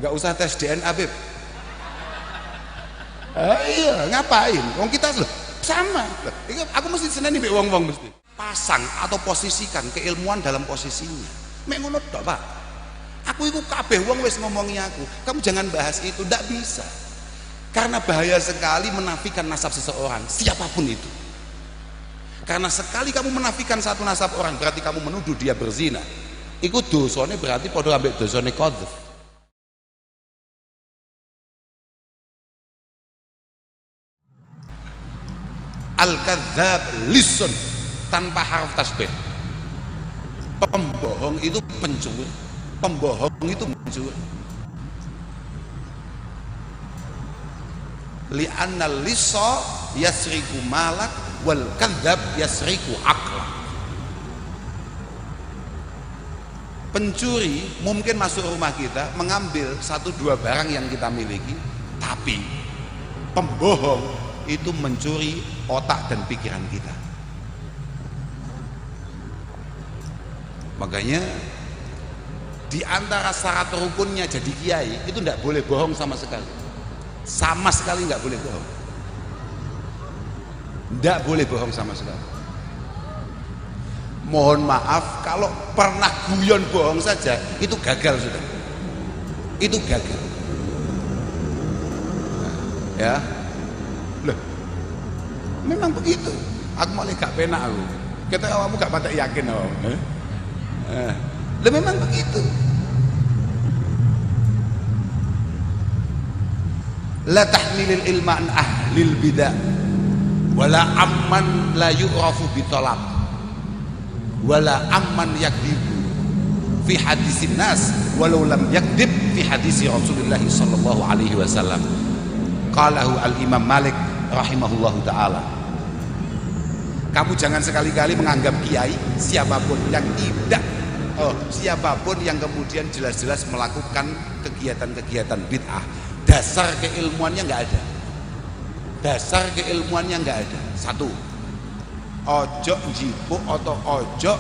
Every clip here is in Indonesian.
Nggak usah tes DNA, Beb. Iya, ngapain? Wong kita loh sama. Aku mesti seneni mbek wong-wong mesti. Pasang atau posisikan keilmuan dalam posisinya. Mek ngono tok, Pak. Aku iku kabeh wong wis ngomongi aku. Kamu jangan bahas itu, ndak bisa. Karena bahaya sekali menafikan nasab seseorang, siapapun itu. Karena sekali kamu menafikan satu nasab orang, berarti kamu menuduh dia berzina. Iku dosane berarti padha ambek dosane qadzaf. Al-kadzdzab lisun tanpa harf tasbih. Pembohong itu pencuri. Pembohong itu pencuri. Li'anna lissa yasriku malak wal kadzdzab yasriku aqla. Pencuri mungkin masuk rumah kita mengambil 1-2 barang yang kita miliki, tapi pembohong itu mencuri otak dan pikiran kita. Makanya di antara syarat rukunnya jadi kiai itu tidak boleh bohong sama sekali. Sama sekali nggak boleh bohong. Nggak boleh bohong sama sekali. Mohon maaf kalau pernah guyon bohong saja itu gagal sudah. Itu gagal. Nah, ya. Loh, memang begitu. Aku malah gak penak aku. Kita kamu gak patah yakin loh. Loh, memang begitu. La tahmilil ilma an ahlil bidah wala amman la yu'rafu bitolab wala amman yakdibu fi hadisin nas walau lam yakdib fi hadisi Rasulullah sallallahu alaihi wasallam. Qalahu al-Imam Malik rahimahullahu ta'ala. Kamu jangan sekali-kali menganggap kiai siapapun yang tidak siapapun yang kemudian jelas-jelas melakukan kegiatan-kegiatan bid'ah. Dasar keilmuannya nggak ada. Dasar keilmuannya nggak ada. Satu, ojo jipuk atau ojo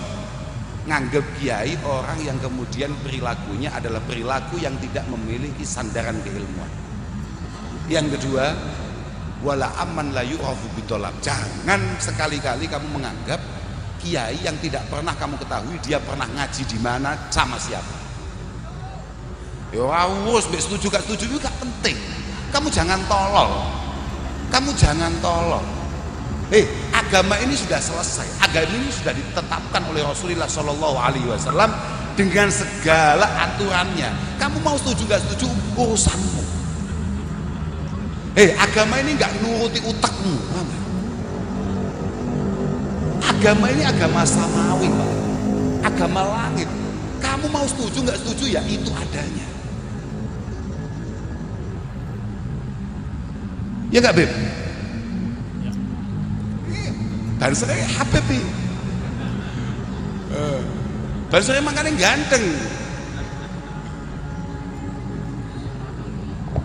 nganggep kiai orang yang kemudian perilakunya adalah perilaku yang tidak memiliki sandaran keilmuan. Yang kedua, wala amman la yu'rafu bitolab. Jangan sekali-kali kamu menganggap kiai yang tidak pernah kamu ketahui dia pernah ngaji di mana sama siapa. Ya wis setuju gak setuju itu gak penting. Kamu jangan tolol. Kamu jangan tolol. Agama ini sudah selesai. Agama ini sudah ditetapkan oleh Rasulullah Shallallahu Alaihi Wasallam dengan segala aturannya. Kamu mau setuju gak setuju urusanmu. Agama ini gak nuruti utakmu. Agama ini agama samawi, Pak. Agama langit. Kamu mau setuju gak setuju ya itu adanya. Ya gak, Beb? Dan saya Habib nih. Dan saya makanya ganteng.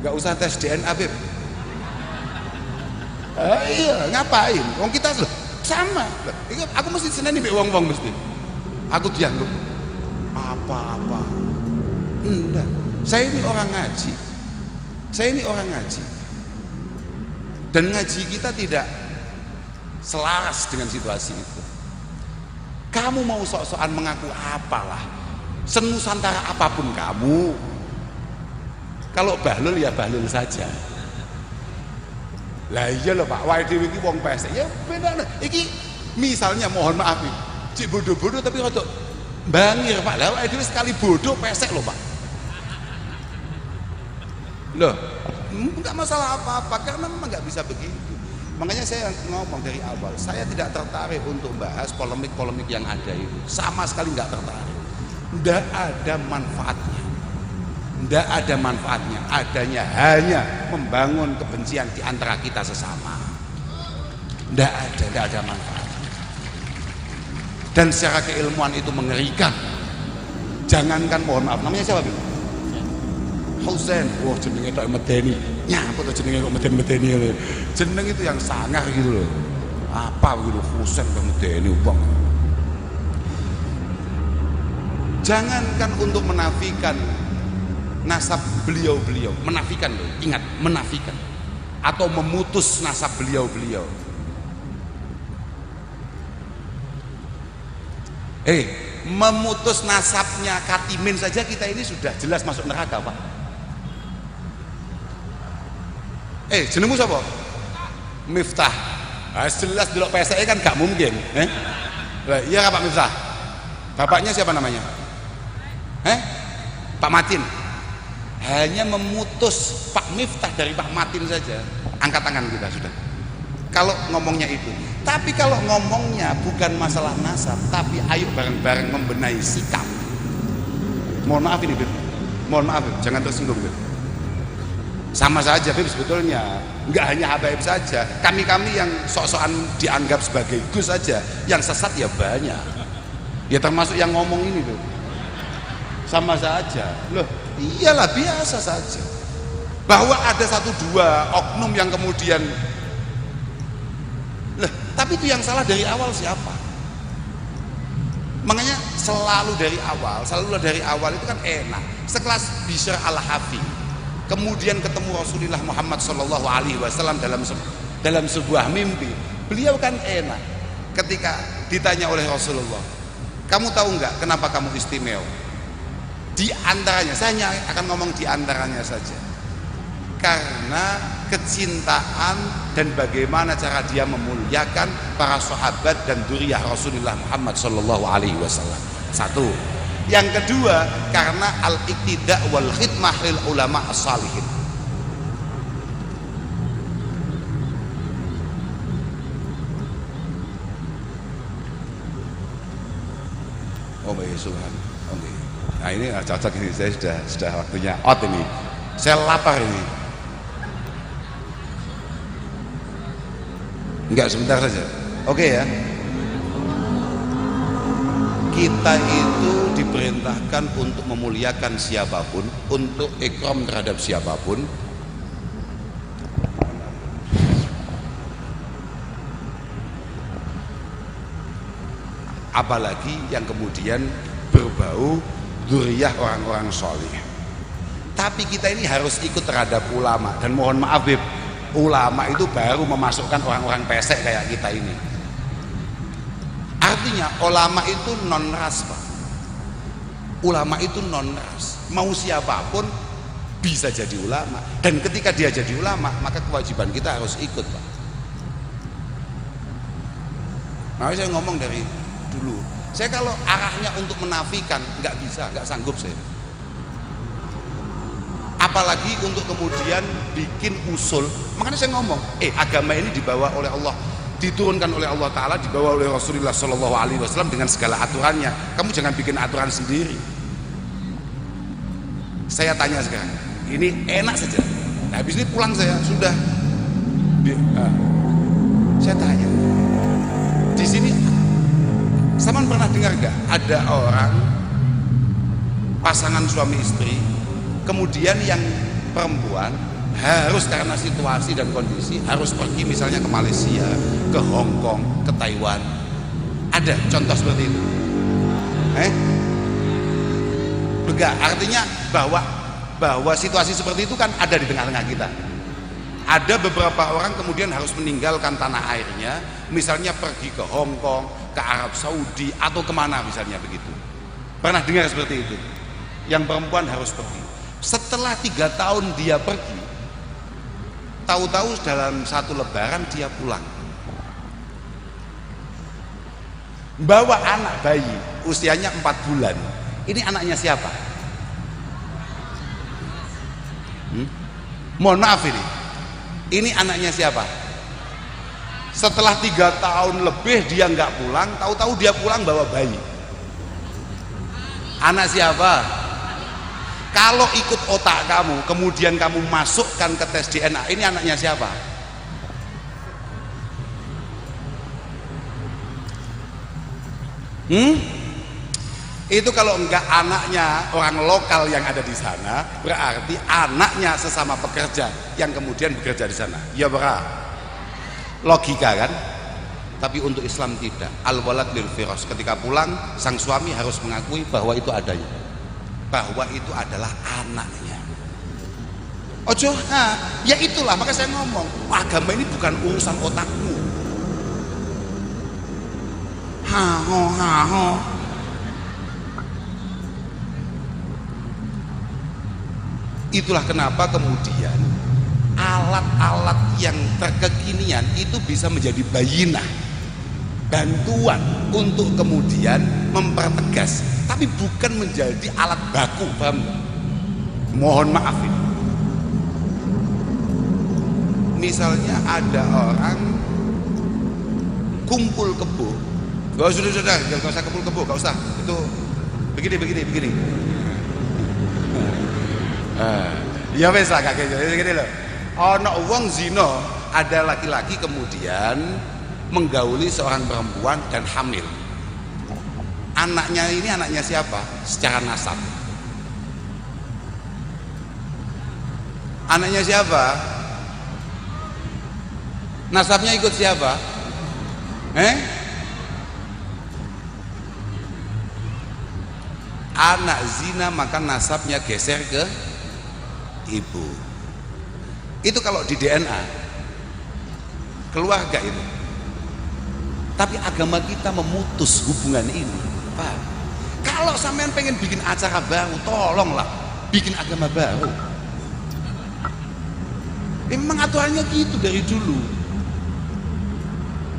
Gak usah tes DNA, Beb. Iya, ngapain? Wong kita loh sama. Aku mesti seneni mbek wong-wong mesti. Aku dianggap apa-apa. Enggak. Saya ini orang ngaji. Saya ini orang ngaji. Dan ngaji kita tidak selaras dengan situasi itu. Kamu mau sok-sokan mengaku apalah, senusantara apapun kamu. Kalau bahlul ya bahlul saja. Lah iya loh Pak, wae dhewe iki wong pesek. Ya beda. Iki misalnya mohon maaf nih, cik bodoh-bodoh tapi rodok bangir Pak. Lah wae dhewe sekali bodoh pesek loh Pak. Loh, enggak masalah apa-apa karena memang enggak bisa begitu. Makanya saya ngomong dari awal, saya tidak tertarik untuk bahas polemik-polemik yang ada itu. Sama sekali enggak tertarik. Enggak ada manfaatnya. Enggak ada manfaatnya. Adanya hanya membangun kebencian di antara kita sesama. Enggak ada manfaatnya. Dan secara keilmuan itu mengerikan. Jangankan mohon maaf, namanya siapa, Bu? Husain, wah jenenge tok medeni. Nyapa to jenenge kok medeni-medeni. Jeneng itu yang sangar gitu loh. Apa gitu Husain kok medeni wong. Jangankan untuk menafikan nasab beliau-beliau, menafikan loh, ingat, menafikan atau memutus nasab beliau-beliau. Memutus nasabnya Katimin saja kita ini sudah jelas masuk neraka, Pak. Jenengmu sapa? Miftah. Jelas delok PSE kan gak mungkin. Iya Pak Miftah. Bapaknya siapa namanya? Pak Matin. Hanya memutus Pak Miftah dari Pak Matin saja, angkat tangan kita sudah. Kalau ngomongnya itu. Tapi kalau ngomongnya bukan masalah nasab, tapi ayo bareng-bareng membenahi sikap. Mohon maaf ini, Bib. Mohon maaf, Bib. Jangan tersinggung, Bib. Sama saja, Bib, sebetulnya. Nggak hanya habaib saja. Kami-kami yang sok-sokan dianggap sebagai gus saja, yang sesat ya banyak. Ya termasuk yang ngomong ini, Bib. Sama saja. Loh, iyalah biasa saja. Bahwa ada satu dua oknum yang kemudian tapi itu yang salah dari awal siapa? Makanya selalu dari awal itu kan enak. Sekelas Bishr al-Hafi, kemudian ketemu Rasulullah Muhammad SAW dalam sebuah mimpi. Beliau kan enak. Ketika ditanya oleh Rasulullah, kamu tahu nggak kenapa kamu istimewa? Di antaranya, saya hanya akan ngomong di antaranya saja. Karena kecintaan dan bagaimana cara dia memuliakan para sahabat dan dzurriyyah Rasulullah Muhammad SAW. Satu. Yang kedua, karena al-iqtida' wal khidmah lil ulama as-salihin. Oh baik, subhanallah. Oke. Nah ini cocok ini, saya sudah waktunya out ini. Saya lapar ini. Enggak, sebentar saja. Oke ya. Kita itu diperintahkan untuk memuliakan siapapun, untuk ikram terhadap siapapun. Apalagi yang kemudian berbau dzurriyyah orang-orang sholih. Tapi kita ini harus ikut terhadap ulama, dan mohon maaf, Bib, ulama itu baru memasukkan orang-orang pesek kayak kita ini. Artinya ulama itu non ras, Pak. Ulama itu non ras. Mau siapapun bisa jadi ulama, dan ketika dia jadi ulama maka kewajiban kita harus ikut, Pak. Nah, saya ngomong dari dulu. Saya kalau arahnya untuk menafikan nggak bisa, nggak sanggup saya. Apalagi untuk kemudian bikin usul. Makanya saya ngomong, agama ini dibawa oleh Allah, diturunkan oleh Allah Ta'ala, dibawa oleh Rasulullah SAW dengan segala aturannya. Kamu jangan bikin aturan sendiri. Saya tanya sekarang, ini enak saja. Nah, habis ini pulang saya sudah. Saya tanya, di sini, Saman pernah dengar nggak ada orang pasangan suami istri, kemudian yang perempuan harus karena situasi dan kondisi harus pergi misalnya ke Malaysia, ke Hong Kong, ke Taiwan. Ada contoh seperti itu? Enggak, artinya bahwa situasi seperti itu kan ada di tengah-tengah kita. Ada beberapa orang kemudian harus meninggalkan tanah airnya, misalnya pergi ke Hong Kong, ke Arab Saudi, atau kemana misalnya begitu. Pernah dengar seperti itu? Yang perempuan harus pergi. Setelah 3 tahun dia pergi, tahu-tahu dalam satu lebaran dia pulang, bawa anak bayi usianya 4 bulan. Ini anaknya siapa? Mohon maaf, ini anaknya siapa? Setelah 3 tahun lebih dia nggak pulang, tahu-tahu dia pulang bawa bayi. Anak siapa? Kalau ikut otak kamu, kemudian kamu masukkan ke tes DNA, ini anaknya siapa? Itu kalau enggak anaknya orang lokal yang ada di sana, berarti anaknya sesama pekerja yang kemudian bekerja di sana. Ya berah, logika kan? Tapi untuk Islam tidak. Al-walad lil firas. Ketika pulang, sang suami harus mengakui bahwa itu adanya. bahwa itu adalah anaknya. Ojo, ya itulah maka saya ngomong, agama ini bukan urusan otakmu. Ha. Itulah kenapa kemudian alat-alat yang terkekinian itu bisa menjadi bayinah, bantuan untuk kemudian mempertegas, tapi bukan menjadi alat baku, paham? Mohon maaf ini. Misalnya ada orang kumpul kebo, sudah, gak usah kumpul kebo, gak usah, itu begini. Ya wes lah kakek, gini loh. Ono wong zina, ada laki-laki kemudian menggauli seorang perempuan dan hamil. Anaknya ini anaknya siapa? Secara nasab. Anaknya siapa? Nasabnya ikut siapa? Anak zina maka nasabnya geser ke ibu. Itu kalau di DNA keluarga itu. Tapi agama kita memutus hubungan ini, Pak. Kalau sampean pengen bikin acara baru, tolonglah bikin agama baru. Memang aturannya gitu dari dulu.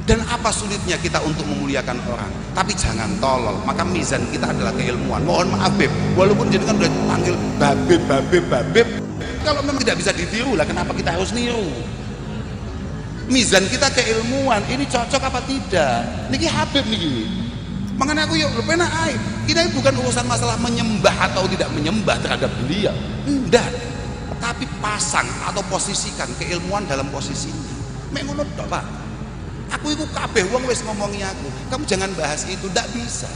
Dan apa sulitnya kita untuk memuliakan orang? Tapi jangan tolol. Maka mizan kita adalah keilmuan. Mohon maaf Beb, walaupun jenengan udah panggil babeb, kalau memang tidak bisa ditiru lah, kenapa kita harus niru? Mizan kita keilmuan, ini cocok apa tidak? Niki Habib niki. Makanya aku yuk pernah kita bukan urusan masalah menyembah atau tidak menyembah terhadap beliau, enggak. Tapi pasang atau posisikan keilmuan dalam posisinya. Mek ngono tok, Pak. Aku itu kabeh wong wis ngomongi aku, kamu jangan bahas itu, ndak bisa.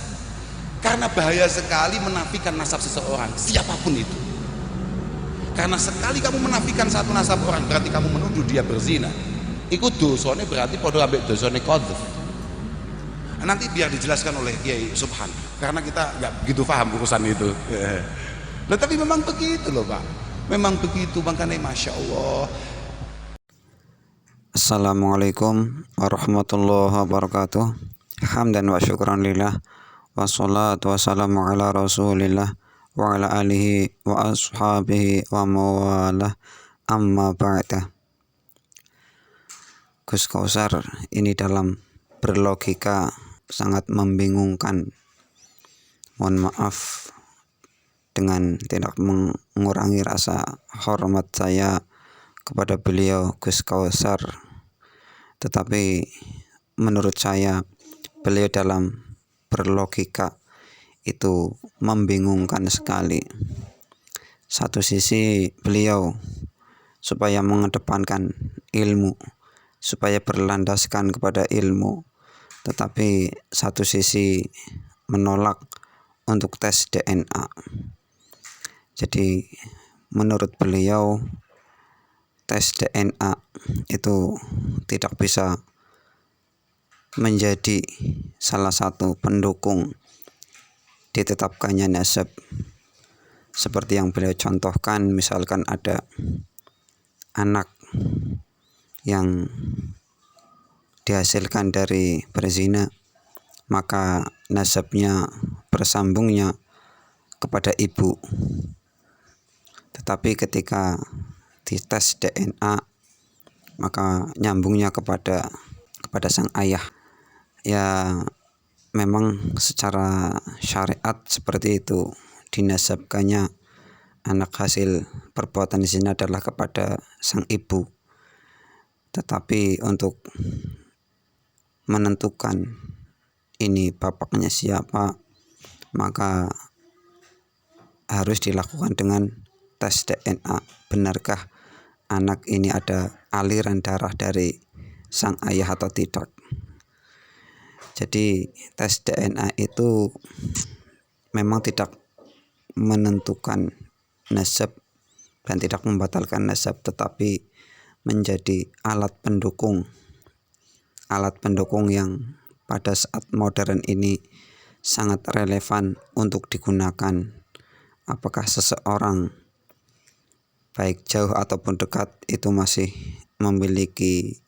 Karena bahaya sekali menafikan nasab seseorang, siapapun itu. Karena sekali kamu menafikan satu nasab orang, berarti kamu menuduh dia berzina. Iku dosane berarti padha ambek dosane qadzaf. Nanti biar dijelaskan oleh Kiai Subhan, karena kita nggak begitu paham urusan itu. Nah, tapi memang begitu loh Pak, memang begitu, makanya Masya Allah. Assalamualaikum warahmatullahi wabarakatuh. Hamdan wa syukran lillah, wassalatu wassalamu ala rasulillah wa ala alihi wa ashabihi wa mawalah, amma ba'da. Gus Kausar ini dalam berlogika sangat membingungkan. Mohon maaf dengan tidak mengurangi rasa hormat saya kepada beliau Gus Kausar, tetapi menurut saya beliau dalam berlogika itu membingungkan sekali. Satu sisi beliau supaya mengedepankan ilmu, supaya berlandaskan kepada ilmu, tetapi satu sisi menolak untuk tes DNA. Jadi menurut beliau tes DNA itu tidak bisa menjadi salah satu pendukung ditetapkannya nasab. Seperti yang beliau contohkan, misalkan ada anak yang dihasilkan dari berzina, maka nasabnya bersambungnya kepada ibu. Tetapi ketika dites DNA maka nyambungnya kepada sang ayah. Ya memang secara syariat seperti itu, dinasabkannya anak hasil perbuatan zina adalah kepada sang ibu. Tetapi untuk menentukan ini bapaknya siapa, maka harus dilakukan dengan tes DNA. Benarkah anak ini ada aliran darah dari sang ayah atau tidak? Jadi tes DNA itu memang tidak menentukan nasab dan tidak membatalkan nasab, tetapi menjadi alat pendukung yang pada saat modern ini sangat relevan untuk digunakan apakah seseorang baik jauh ataupun dekat itu masih memiliki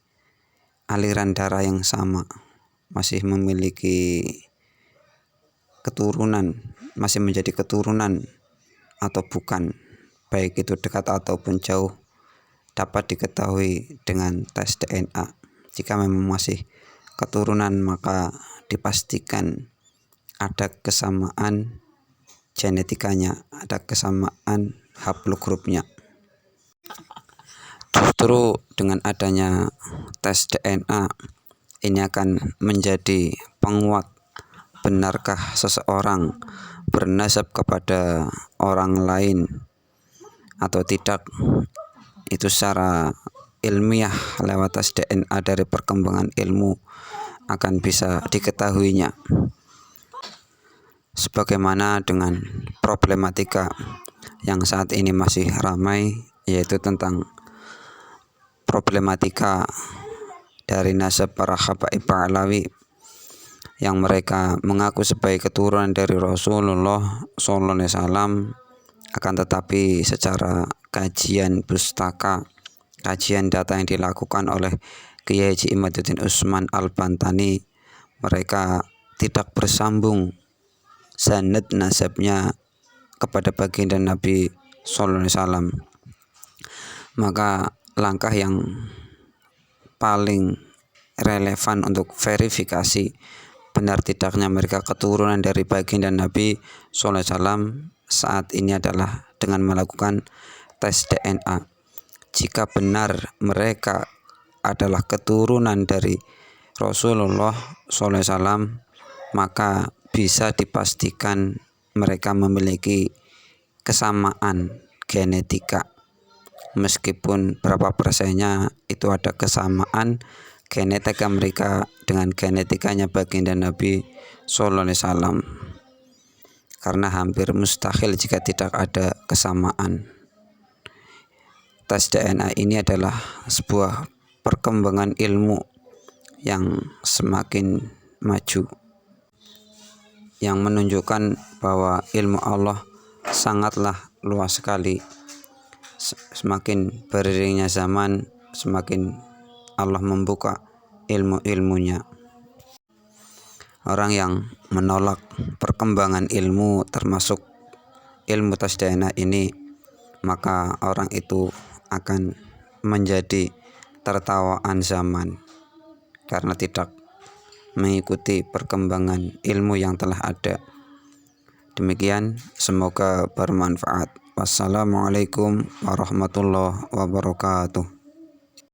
aliran darah yang sama, masih memiliki keturunan, masih menjadi keturunan atau bukan, baik itu dekat ataupun jauh, dapat diketahui dengan tes DNA. Jika memang masih keturunan, maka dipastikan ada kesamaan genetikanya, ada kesamaan haplogrupnya. Justru dengan adanya tes DNA ini akan menjadi penguat benarkah seseorang bernasab kepada orang lain atau tidak. Itu secara ilmiah lewat tes DNA dari perkembangan ilmu akan bisa diketahuinya. Sebagaimana dengan problematika yang saat ini masih ramai, yaitu tentang problematika dari nasab para habaib Alawi yang mereka mengaku sebagai keturunan dari Rasulullah SAW, akan tetapi secara kajian pustaka, kajian data yang dilakukan oleh Kiai Haji Imaduddin Usman Al-Bantani, mereka tidak bersambung sanad nasabnya kepada baginda Nabi SAW. Maka langkah yang paling relevan untuk verifikasi benar tidaknya mereka keturunan dari baginda Nabi SAW saat ini adalah dengan melakukan tes DNA. Jika benar mereka adalah keturunan dari Rasulullah SAW, maka bisa dipastikan mereka memiliki kesamaan genetika. Meskipun berapa persennya itu ada kesamaan genetika mereka dengan genetikanya baginda Nabi SAW, karena hampir mustahil jika tidak ada kesamaan. Tes DNA ini adalah sebuah perkembangan ilmu yang semakin maju, yang menunjukkan bahwa ilmu Allah sangatlah luas sekali. Semakin beriringnya zaman, semakin Allah membuka ilmu-ilmunya. Orang yang menolak perkembangan ilmu termasuk ilmu tes DNA ini, maka orang itu akan menjadi tertawaan zaman karena tidak mengikuti perkembangan ilmu yang telah ada. Demikian, semoga bermanfaat. Wassalamualaikum warahmatullahi wabarakatuh.